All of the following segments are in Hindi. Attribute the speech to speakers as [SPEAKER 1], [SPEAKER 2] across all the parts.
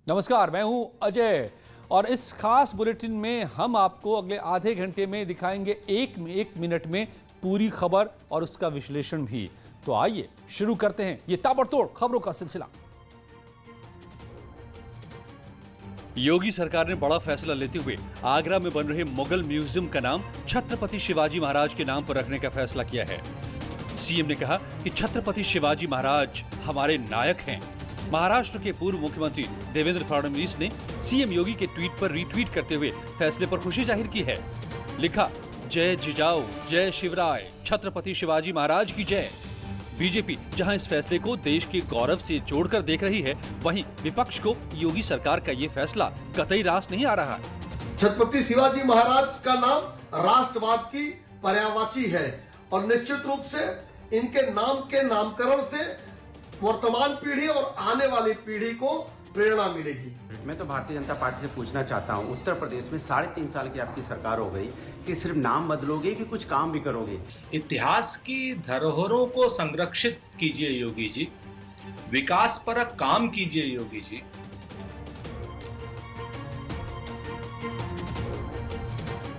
[SPEAKER 1] नमस्कार, मैं हूं अजय और इस खास बुलेटिन में हम आपको अगले आधे घंटे में दिखाएंगे एक मिनट में पूरी खबर और उसका विश्लेषण भी। तो आइए शुरू करते हैं ये ताबड़तोड़ खबरों का सिलसिला। योगी सरकार ने बड़ा फैसला लेते हुए आगरा में बन रहे मुगल म्यूजियम का नाम छत्रपति शिवाजी महाराज के नाम पर रखने का फैसला किया है। सीएम ने कहा कि छत्रपति शिवाजी महाराज हमारे नायक हैं। महाराष्ट्र के पूर्व मुख्यमंत्री देवेंद्र फडणवीस ने सीएम योगी के ट्वीट पर रीट्वीट करते हुए फैसले पर खुशी जाहिर की है। लिखा, जय जिजाऊ, जय शिवराय, छत्रपति शिवाजी महाराज की जय। बीजेपी जहां इस फैसले को देश के गौरव से जोड़कर देख रही है, वहीं विपक्ष को योगी सरकार का ये फैसला कतई रास नहीं आ रहा।
[SPEAKER 2] छत्रपति शिवाजी महाराज का नाम राष्ट्रवाद की पर्यायवाची है और निश्चित रूप से इनके नाम के नामकरण से वर्तमान पीढ़ी और आने वाली पीढ़ी को प्रेरणा मिलेगी।
[SPEAKER 3] मैं तो भारतीय जनता पार्टी से पूछना चाहता हूं, उत्तर प्रदेश में 3.5 साल की आपकी सरकार हो गई कि सिर्फ नाम बदलोगे कि कुछ काम भी करोगे?
[SPEAKER 4] इतिहास की धरोहरों को संरक्षित कीजिए योगी जी, विकास परक काम कीजिए योगी जी।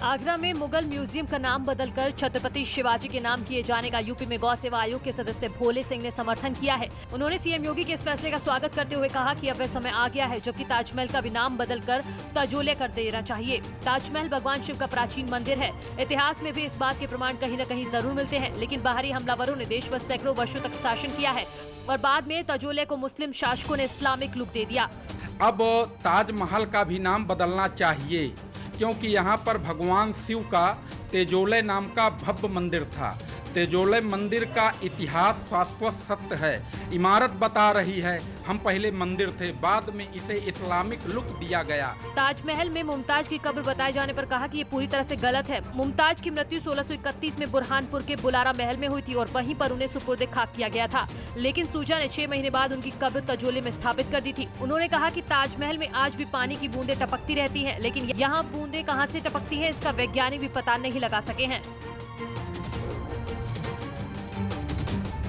[SPEAKER 5] आगरा में मुगल म्यूजियम का नाम बदलकर छत्रपति शिवाजी के नाम किए जाने का यूपी में गौ सेवा आयोग के सदस्य भोले सिंह ने समर्थन किया है। उन्होंने सीएम योगी के इस फैसले का स्वागत करते हुए कहा कि अब वह समय आ गया है जबकि ताजमहल का भी नाम बदलकर तजोले कर देना चाहिए। ताजमहल भगवान शिव का प्राचीन मंदिर है। इतिहास में भी इस बात के प्रमाण कहीं न कहीं जरूर मिलते हैं, लेकिन बाहरी हमलावरों ने देश पर सैकड़ों वर्षों तक शासन किया है और बाद में तजोले को मुस्लिम शासकों ने इस्लामिक लुक दे दिया।
[SPEAKER 6] अब ताजमहल का भी नाम बदलना चाहिए क्योंकि यहाँ पर भगवान शिव का तेजोले नाम का भव्य मंदिर था। तेजोले मंदिर का इतिहास शाश्वत सत्य है। इमारत बता रही है हम पहले मंदिर थे, बाद में इसे इस्लामिक लुक दिया गया।
[SPEAKER 5] ताजमहल में मुमताज की कब्र बताए जाने पर कहा कि ये पूरी तरह से गलत है। मुमताज की मृत्यु 1631 में बुरहानपुर के बुलारा महल में हुई थी और वहीं पर उन्हें सुपुर्द खाक किया गया था, लेकिन सूजा ने 6 महीने बाद उनकी कब्र तजोले में स्थापित कर दी थी। उन्होंने कहा कि ताजमहल में आज भी पानी की बूंदें टपकती रहती है, लेकिन यहाँ बूंदें कहाँ से टपकती है इसका वैज्ञानिक भी पता नहीं लगा सके हैं।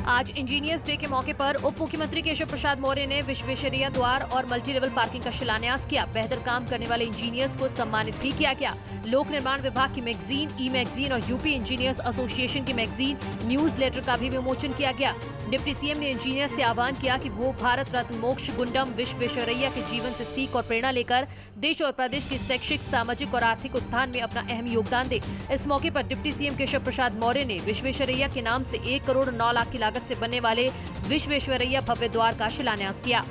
[SPEAKER 5] आज इंजीनियर्स डे के मौके पर उप मुख्यमंत्री केशव प्रसाद मौर्य ने विश्वेश्वरैया द्वार और मल्टी लेवल पार्किंग का शिलान्यास किया। बेहतर काम करने वाले इंजीनियर्स को सम्मानित भी किया गया। लोक निर्माण विभाग की मैगजीन, ई मैगजीन और यूपी इंजीनियर्स एसोसिएशन की मैगजीन न्यूज लेटर का भी विमोचन किया गया। डिप्टी सीएम ने इंजीनियर से आह्वान किया कि वो भारत रत्न मोक्ष गुंडम विश्वेश्वरैया के जीवन से सीख और प्रेरणा लेकर देश और प्रदेश की शैक्षिक, सामाजिक और आर्थिक उत्थान में अपना अहम योगदान दे। इस मौके पर डिप्टी सीएम केशव प्रसाद मौर्य ने विश्वेश्वरैया के नाम से 1 करोड़ 9 लाख की लागत से बनने वाले विश्वेश्वरैया भव्य द्वार का शिलान्यास किया।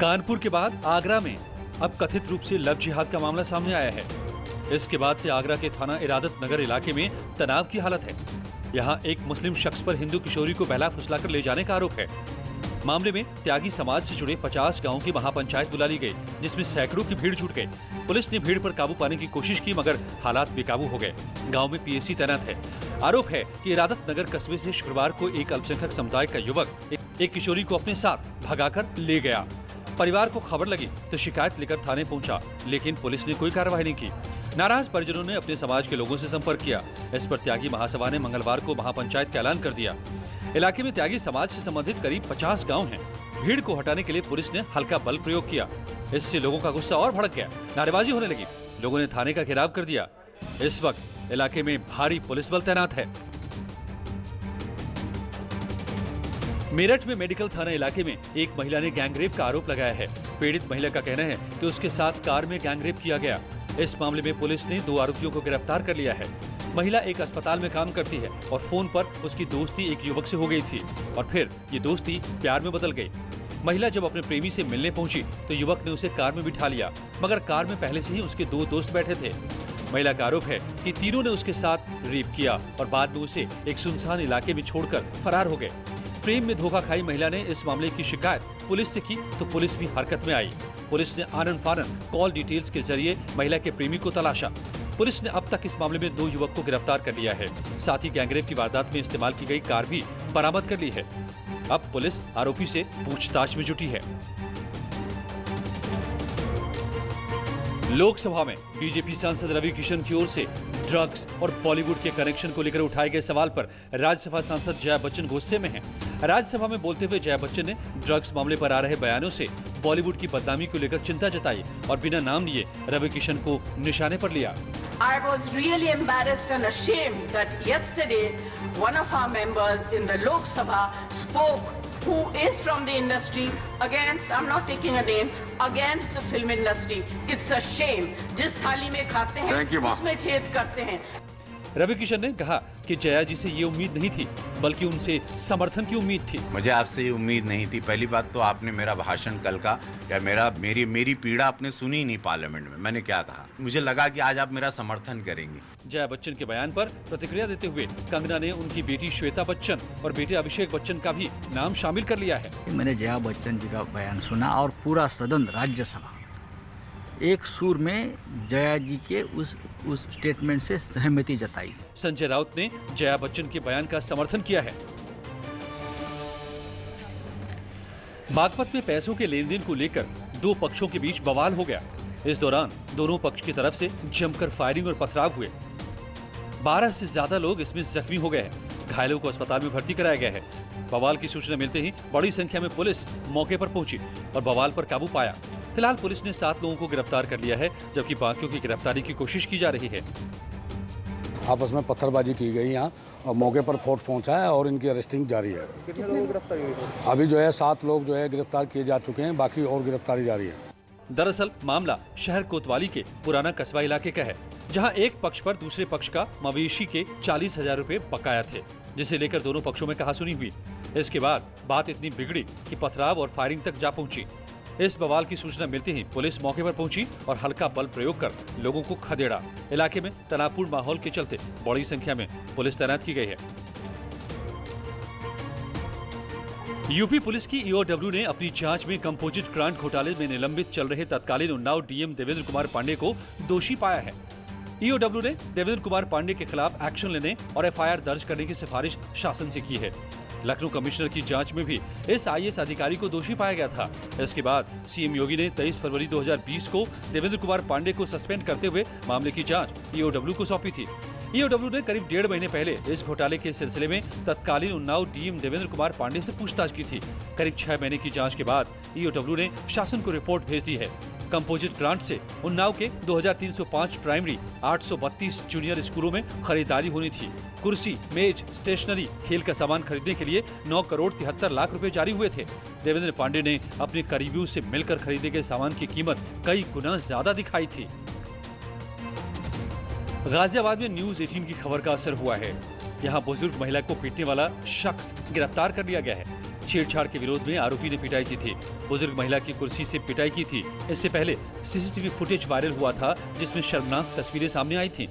[SPEAKER 1] कानपुर के बाद आगरा में अब कथित रूप से लव जिहाद का मामला सामने आया है। इसके बाद से आगरा के थाना इरादत नगर इलाके में तनाव की हालत है। यहाँ एक मुस्लिम शख्स पर हिंदू किशोरी को बहला फुसलाकर ले जाने का आरोप है। मामले में त्यागी समाज से जुड़े 50 गांवों की महापंचायत बुला ली गई, जिसमें सैकड़ों की भीड़ जुट गई। पुलिस ने भीड़ पर काबू पाने की कोशिश की मगर हालात बेकाबू हो गए। गांव में पीएसी तैनात है। आरोप है कि इरादत नगर कस्बे से शुक्रवार को एक अल्पसंख्यक समुदाय का युवक एक किशोरी को अपने साथ भगाकर ले गया। परिवार को खबर लगी तो शिकायत लेकर थाने पहुंचा, लेकिन पुलिस ने कोई कार्रवाई नहीं की। नाराज परिजनों ने अपने समाज के लोगों से संपर्क किया। इस पर त्यागी महासभा ने मंगलवार को महापंचायत का ऐलान कर दिया। इलाके में त्यागी समाज से संबंधित करीब 50 गांव हैं। भीड़ को हटाने के लिए पुलिस ने हल्का बल प्रयोग किया। इससे लोगों का गुस्सा और भड़क गया, नारेबाजी होने लगी। लोगों ने थाने का घेराव कर दिया। इस वक्त इलाके में भारी पुलिस बल तैनात है। मेरठ में मेडिकल थाना इलाके में एक महिला ने गैंगरेप का आरोप लगाया है। पीड़ित महिला का कहना है कि उसके साथ कार में गैंगरेप किया गया। इस मामले में पुलिस ने 2 आरोपियों को गिरफ्तार कर लिया है। महिला एक अस्पताल में काम करती है और फोन पर उसकी दोस्ती एक युवक से हो गई थी और फिर ये दोस्ती प्यार में बदल गई। महिला जब अपने प्रेमी से मिलने पहुंची तो युवक ने उसे कार में बिठा लिया, मगर कार में पहले से ही उसके 2 दोस्त बैठे थे। महिला का आरोप है कि तीनों ने उसके साथ रेप किया और बाद में उसे एक सुनसान इलाके में छोड़कर फरार हो गए। प्रेम में धोखा खाई महिला ने इस मामले की शिकायत पुलिस से की तो पुलिस भी हरकत में आई। पुलिस ने आनन फानन कॉल डिटेल्स के जरिए महिला के प्रेमी को तलाशा। पुलिस ने अब तक इस मामले में 2 युवक को गिरफ्तार कर लिया है। साथ ही गैंगरेप की वारदात में इस्तेमाल की गई कार भी बरामद कर ली है। अब पुलिस आरोपी से पूछताछ में जुटी है। लोकसभा में बीजेपी सांसद रवि किशन की ओर से ड्रग्स और बॉलीवुड के कनेक्शन को लेकर उठाए गए सवाल पर राज्यसभा सांसद जया बच्चन गुस्से में हैं। राज्यसभा में बोलते हुए जया बच्चन ने ड्रग्स मामले पर आ रहे बयानों से बॉलीवुड की बदनामी को लेकर चिंता जताई और बिना नाम लिए रवि किशन को निशाने पर लिया।
[SPEAKER 7] I was really embarrassed and ashamed that yesterday one of our members in the Lok Sabha spoke, who is from the industry, against, I'm not taking a name, against the film industry. It's a shame. जिस थाली में खाते हैं उसमें छेद करते हैं।
[SPEAKER 1] रवि किशन ने कहा कि जया जी से ये उम्मीद नहीं थी, बल्कि उनसे समर्थन की उम्मीद थी।
[SPEAKER 8] मुझे आपसे ये उम्मीद नहीं थी। पहली बात तो आपने मेरा भाषण कल का या मेरी पीड़ा आपने सुनी नहीं पार्लियामेंट में। मैंने क्या कहा? मुझे लगा कि आज आप मेरा समर्थन करेंगे।
[SPEAKER 1] जया बच्चन के बयान पर प्रतिक्रिया देते हुए कंगना ने उनकी बेटी श्वेता बच्चन और बेटे अभिषेक बच्चन का भी नाम शामिल कर लिया है।
[SPEAKER 9] मैंने जया बच्चन जी का बयान सुना और पूरा सदन राज्यसभा एक सुर में जया जी के उस स्टेटमेंट से सहमति जताई।
[SPEAKER 1] संजय राउत ने जया बच्चन के बयान का समर्थन किया है। बागपत में पैसों के लेन देन को लेकर दो पक्षों के बीच बवाल हो गया। इस दौरान दोनों पक्ष की तरफ से जमकर फायरिंग और पथराव हुए। 12 से ज्यादा लोग इसमें जख्मी हो गए हैं। घायलों को अस्पताल में भर्ती कराया गया है। बवाल की सूचना मिलते ही बड़ी संख्या में पुलिस मौके पर पहुंची और बवाल पर काबू पाया। फिलहाल पुलिस ने 7 लोगों को गिरफ्तार कर लिया है, जबकि बाकियों की गिरफ्तारी की कोशिश की जा रही है।
[SPEAKER 10] आपस में पत्थरबाजी की गई यहाँ और मौके पर फोर्स पहुंचा है और इनकी अरेस्टिंग जारी है।
[SPEAKER 11] कितने लोग गिरफ्तार हुए?
[SPEAKER 10] अभी जो है 7 लोग जो है गिरफ्तार किए जा चुके हैं, बाकी और गिरफ्तारी जारी है।
[SPEAKER 1] दरअसल मामला शहर कोतवाली के पुराना कस्बा इलाके का है, जहां एक पक्ष पर दूसरे पक्ष का मवेशी के 40,000 रुपए बकाया थे, जिसे लेकर दोनों पक्षों में कहासुनी हुई। इसके बाद बात इतनी बिगड़ी कि पथराव और फायरिंग तक जा पहुंची। इस बवाल की सूचना मिलते ही पुलिस मौके पर पहुंची और हल्का बल प्रयोग कर लोगों को खदेड़ा। इलाके में तनावपूर्ण माहौल के चलते बड़ी संख्या में पुलिस तैनात की गई है। यूपी पुलिस की ईओडब्ल्यू ने अपनी जांच में कंपोजिट ग्रांट घोटाले में निलंबित चल रहे तत्कालीन उन्नाव डीएम देवेंद्र कुमार पांडे को दोषी पाया है। ईओडब्ल्यू ने देवेंद्र कुमार पांडे के खिलाफ एक्शन लेने और एफआईआर दर्ज करने की सिफारिश शासन से की है। लखनऊ कमिश्नर की जांच में भी इस आईएएस अधिकारी को दोषी पाया गया था। इसके बाद सीएम योगी ने 23 फरवरी 2020 को देवेंद्र कुमार पांडे को सस्पेंड करते हुए मामले की जांच ईओडब्ल्यू को सौंपी थी। ईओडब्ल्यू ने करीब 1.5 महीने पहले इस घोटाले के सिलसिले में तत्कालीन उन्नाव डीएम देवेंद्र कुमार पांडे से पूछताछ की थी। करीब 6 महीने की जांच के बाद ईओडब्ल्यू ने शासन को रिपोर्ट भेज दी है। कंपोजिट ग्रांट से उन्नाव के 2305 प्राइमरी, 832 जूनियर स्कूलों में खरीदारी होनी थी। कुर्सी, मेज, स्टेशनरी, खेल का सामान खरीदने के लिए 9 करोड़ 73 लाख रुपए जारी हुए थे। देवेंद्र पांडे ने अपने करीबियों से मिलकर खरीदे गए सामान की कीमत कई गुना ज्यादा दिखाई थी। गाजियाबाद में न्यूज 18 की खबर का असर हुआ है। यहाँ बुजुर्ग महिला को पीटने वाला शख्स गिरफ्तार कर लिया गया है। छेड़छाड़ के विरोध में आरोपी ने पिटाई की थी। बुजुर्ग महिला की कुर्सी से पिटाई की थी। इससे पहले सीसीटीवी फुटेज वायरल हुआ था, जिसमें शर्मनाक तस्वीरें सामने आई थीं।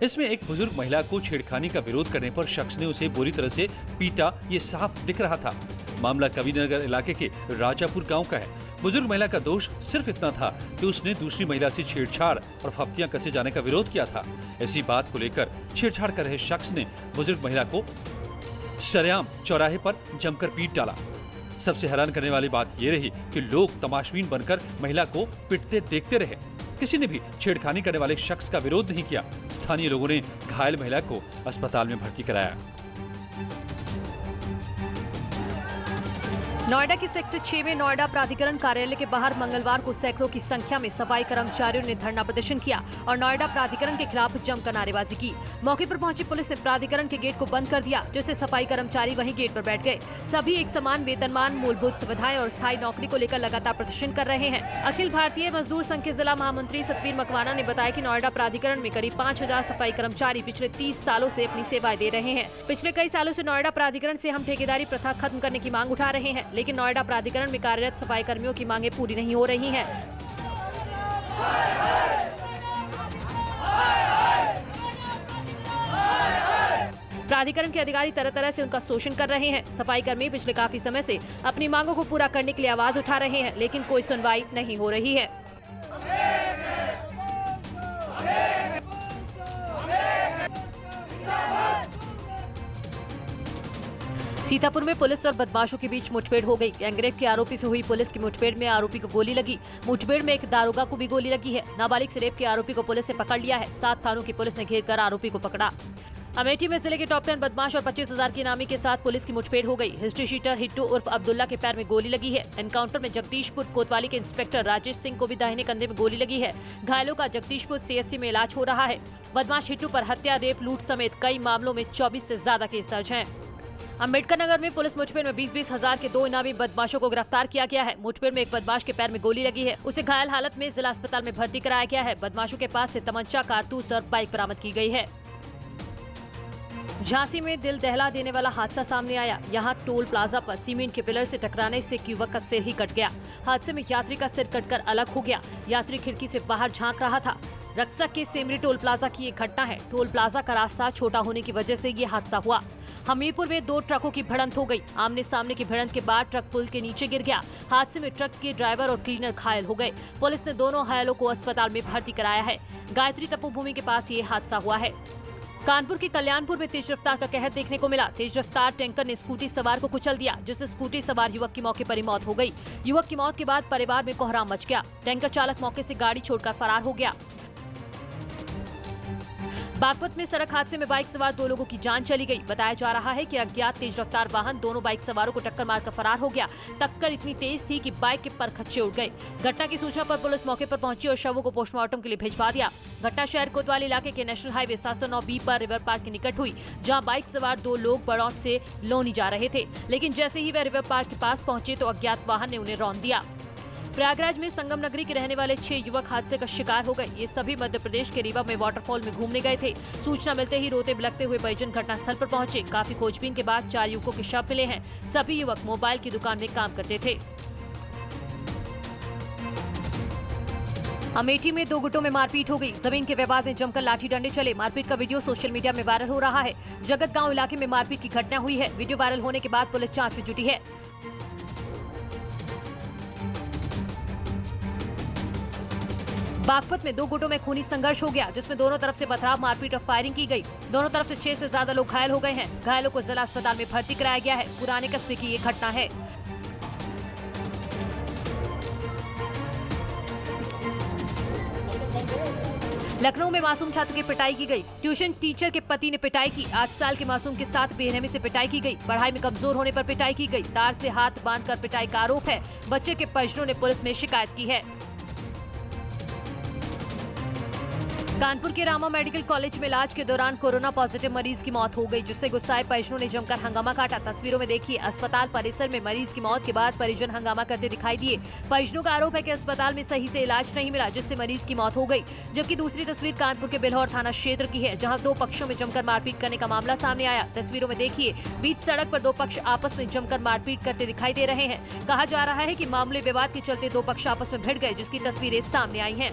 [SPEAKER 1] इसमें एक बुजुर्ग महिला को छेड़खानी का विरोध करने पर शख्स ने उसे बुरी तरह से पीटा, ये साफ दिख रहा था। मामला कविनगर इलाके के राजापुर गांव का है। बुजुर्ग महिला का दोष सिर्फ इतना था कि उसने दूसरी महिला से छेड़छाड़ और फफ्तियां कसे जाने का विरोध किया था। इसी बात को लेकर छेड़छाड़ कर रहे शख्स ने बुजुर्ग महिला को सरेआम चौराहे पर जमकर पीट डाला। सबसे हैरान करने वाली बात ये रही कि लोग तमाशबीन बनकर महिला को पिटते देखते रहे। किसी ने भी छेड़खानी करने वाले शख्स का विरोध नहीं किया। स्थानीय लोगों ने घायल महिला को अस्पताल में भर्ती कराया।
[SPEAKER 5] नोएडा के सेक्टर 6 में नोएडा प्राधिकरण कार्यालय के बाहर मंगलवार को सैकड़ों की संख्या में सफाई कर्मचारियों ने धरना प्रदर्शन किया और नोएडा प्राधिकरण के खिलाफ जमकर नारेबाजी की। मौके पर पहुंची पुलिस ने प्राधिकरण के गेट को बंद कर दिया, जिससे सफाई कर्मचारी वहीं गेट पर बैठ गए। सभी एक समान वेतनमान, मूलभूत सुविधाएं और स्थायी नौकरी को लेकर लगातार प्रदर्शन कर रहे हैं। अखिल भारतीय मजदूर संघ के जिला महामंत्री सतवीर मकवाना ने बताया कि नोएडा प्राधिकरण में करीब 5000 सफाई कर्मचारी पिछले 30 सालों से अपनी सेवाएं दे रहे हैं। पिछले कई सालों से नोएडा प्राधिकरण से हम ठेकेदारी प्रथा खत्म करने की मांग उठा रहे हैं, लेकिन नोएडा प्राधिकरण में कार्यरत सफाई कर्मियों की मांगें पूरी नहीं हो रही हैं। प्राधिकरण के अधिकारी तरह तरह से उनका शोषण कर रहे हैं। सफाई कर्मी पिछले काफी समय से अपनी मांगों को पूरा करने के लिए आवाज उठा रहे हैं, लेकिन कोई सुनवाई नहीं हो रही है। सीतापुर में पुलिस और बदमाशों के बीच मुठभेड़ हो गई। गैंगरेप के आरोपी से हुई पुलिस की मुठभेड़ में आरोपी को गोली लगी। मुठभेड़ में एक दारोगा को भी गोली लगी है। नाबालिग से रेप के आरोपी को पुलिस ने पकड़ लिया है। 7 थानों की पुलिस ने घेर कर आरोपी को पकड़ा। अमेठी में जिले के टॉप 10 बदमाश और 25,000 की इनामी के साथ पुलिस की मुठभेड़ हो गई। हिस्ट्री शीटर हिट्टू उर्फ अब्दुल्ला के पैर में गोली लगी है। एनकाउंटर में जगदीशपुर कोतवाली के इंस्पेक्टर राजेश सिंह को भी दाहिने कंधे में गोली लगी है। घायलों का जगदीशपुर सीएचसी में इलाज हो रहा है। बदमाश हिट्टू पर हत्या, रेप, लूट समेत कई मामलों में 24 से ज्यादा केस दर्ज हैं। अम्बेडकर नगर में पुलिस मुठभेड़ में 20-20 हजार के 2 इनामी बदमाशों को गिरफ्तार किया गया है। मुठभेड़ में एक बदमाश के पैर में गोली लगी है। उसे घायल हालत में जिला अस्पताल में भर्ती कराया गया है। बदमाशों के पास से तमंचा, कारतूस और बाइक बरामद की गई है। झांसी में दिल दहला देने वाला हादसा सामने आया। यहां टोल प्लाजा पर सीमेंट के पिलर से टकराने से एक युवक का सिर ही कट गया। हादसे में यात्री का सिर कटकर अलग हो गया। यात्री खिड़की से बाहर झांक रहा था। रक्सक के सेमरी टोल प्लाजा की एक घटना है। टोल प्लाजा का रास्ता छोटा होने की वजह से ये हादसा हुआ। हमीरपुर में 2 ट्रकों की भिड़ंत हो गई। आमने सामने की भिड़ंत के बाद ट्रक पुल के नीचे गिर गया। हादसे में ट्रक के ड्राइवर और क्लीनर घायल हो गए। पुलिस ने दोनों घायलों को अस्पताल में भर्ती कराया है। गायत्री तपोभूमि के पास ये हादसा हुआ है। कानपुर के कल्याणपुर में तेज रफ्तार का कहर देखने को मिला। तेज रफ्तार टैंकर ने स्कूटी सवार को कुचल दिया, जिससे स्कूटी सवार युवक की मौके पर ही मौत हो गई। युवक की मौत के बाद परिवार में कोहराम मच गया। टैंकर चालक मौके से गाड़ी छोड़कर फरार हो गया। बागपत में सड़क हादसे में बाइक सवार 2 लोगों की जान चली गई। बताया जा रहा है कि अज्ञात तेज रफ्तार वाहन दोनों बाइक सवारों को टक्कर मारकर फरार हो गया। टक्कर इतनी तेज थी कि बाइक के परखच्चे उड़ गए। घटना की सूचना पर पुलिस मौके पर पहुंची और शवों को पोस्टमार्टम के लिए भिजवा दिया। घटना शहर कोतवाली इलाके के नेशनल हाईवे 709B पर रिवर पार्क के निकट हुई, जहां बाइक सवार 2 लोग बड़ौत से लोनी जा रहे थे। लेकिन जैसे ही वे रिवर पार्क के पास पहुंचे तो अज्ञात वाहन ने उन्हें रौंद दिया। प्रयागराज में संगम नगरी के रहने वाले 6 युवक हादसे का शिकार हो गए। ये सभी मध्य प्रदेश के रीवा में वाटरफॉल में घूमने गए थे। सूचना मिलते ही रोते बिलखते हुए परिजन घटनास्थल पर पहुंचे। काफी खोजबीन के बाद 4 युवकों के शव मिले हैं। सभी युवक मोबाइल की दुकान में काम करते थे। अमेठी में 2 गुटों में मारपीट हो गई। जमीन के विवाद में जमकर लाठी डंडे चले। मारपीट का वीडियो सोशल मीडिया में वायरल हो रहा है। जगत गांव इलाके में मारपीट की घटना हुई है। वीडियो वायरल होने के बाद पुलिस जांच में जुटी है। बागपत में 2 गुटों में खूनी संघर्ष हो गया, जिसमें दोनों तरफ से पथराव, मारपीट और फायरिंग की गई। दोनों तरफ से 6 से ज्यादा लोग घायल हो गए हैं। घायलों को जिला अस्पताल में भर्ती कराया गया है। पुराने कस्बे की ये घटना है। लखनऊ में मासूम छात्र की पिटाई की गई। ट्यूशन टीचर के पति ने पिटाई की। 8 साल के मासूम के साथ बेरहमी से पिटाई की गई। पढ़ाई में कमजोर होने पर पिटाई की गई। तार से हाथ बांधकर पिटाई का आरोप है। बच्चे के परिजनों ने पुलिस में शिकायत की है। कानपुर के रामा मेडिकल कॉलेज में इलाज के दौरान कोरोना पॉजिटिव मरीज की मौत हो गई, जिससे गुस्साए परिजनों ने जमकर हंगामा काटा। तस्वीरों में देखिए, अस्पताल परिसर में मरीज की मौत के बाद परिजन हंगामा करते दिखाई दिए। परिजनों का आरोप है कि अस्पताल में सही से इलाज नहीं मिला, जिससे मरीज की मौत हो गई। जबकि दूसरी तस्वीर कानपुर के बिल्हौर थाना क्षेत्र की है, जहां 2 पक्षों में जमकर मारपीट करने का मामला सामने आया। तस्वीरों में देखिए, बीच सड़क पर 2 पक्ष आपस में जमकर मारपीट करते दिखाई दे रहे हैं। कहा जा रहा है कि मामले विवाद के चलते 2 पक्ष आपस में भिड़ गए, जिसकी तस्वीरें सामने आई हैं।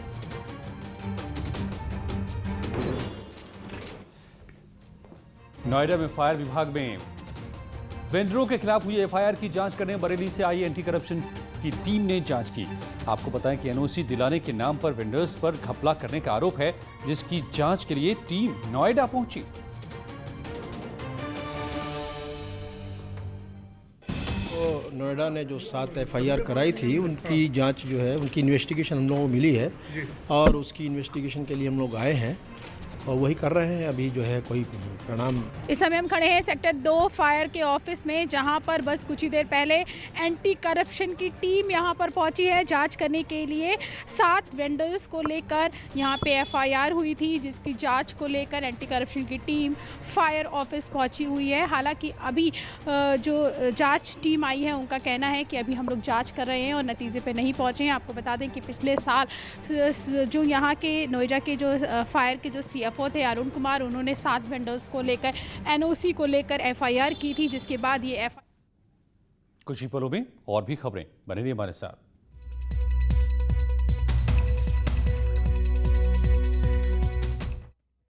[SPEAKER 1] नोएडा में फायर विभाग में वेंडरों के खिलाफ हुई एफआईआर की जांच करने बरेली से आई एंटी करप्शन की टीम ने जांच की। आपको बताएं कि एनओसी दिलाने के नाम पर वेंडर्स पर घपला करने का आरोप है, जिसकी जांच के लिए टीम नोएडा पहुंची।
[SPEAKER 11] तो नोएडा ने जो 7 एफआईआर कराई थी, उनकी जांच जो है, उनकी इन्वेस्टिगेशन हम लोगों को मिली है और उसकी इन्वेस्टिगेशन के लिए हम लोग आए हैं और वही कर रहे हैं। अभी जो है कोई परिणाम।
[SPEAKER 12] इस समय हम खड़े हैं सेक्टर 2 फायर के ऑफिस में, जहां पर बस कुछ ही देर पहले एंटी करप्शन की टीम यहां पर पहुंची है जांच करने के लिए। 7 वेंडर्स को लेकर यहां पे एफआईआर हुई थी, जिसकी जांच को लेकर एंटी करप्शन की टीम फायर ऑफिस पहुंची हुई है। हालांकि अभी जो जांच टीम आई है, उनका कहना है कि अभी हम लोग जाँच कर रहे हैं और नतीजे पर नहीं पहुँचे हैं। आपको बता दें कि पिछले साल जो यहाँ के नोएडा के जो फायर के जो CFO थे अरुण कुमार, उन्होंने 7 वेंडर्स को लेकर एनओसी को लेकर एफआईआर की थी, जिसके बाद ये
[SPEAKER 1] कुछ ही पलों में और भी खबरें, बने रहिए हमारे साथ।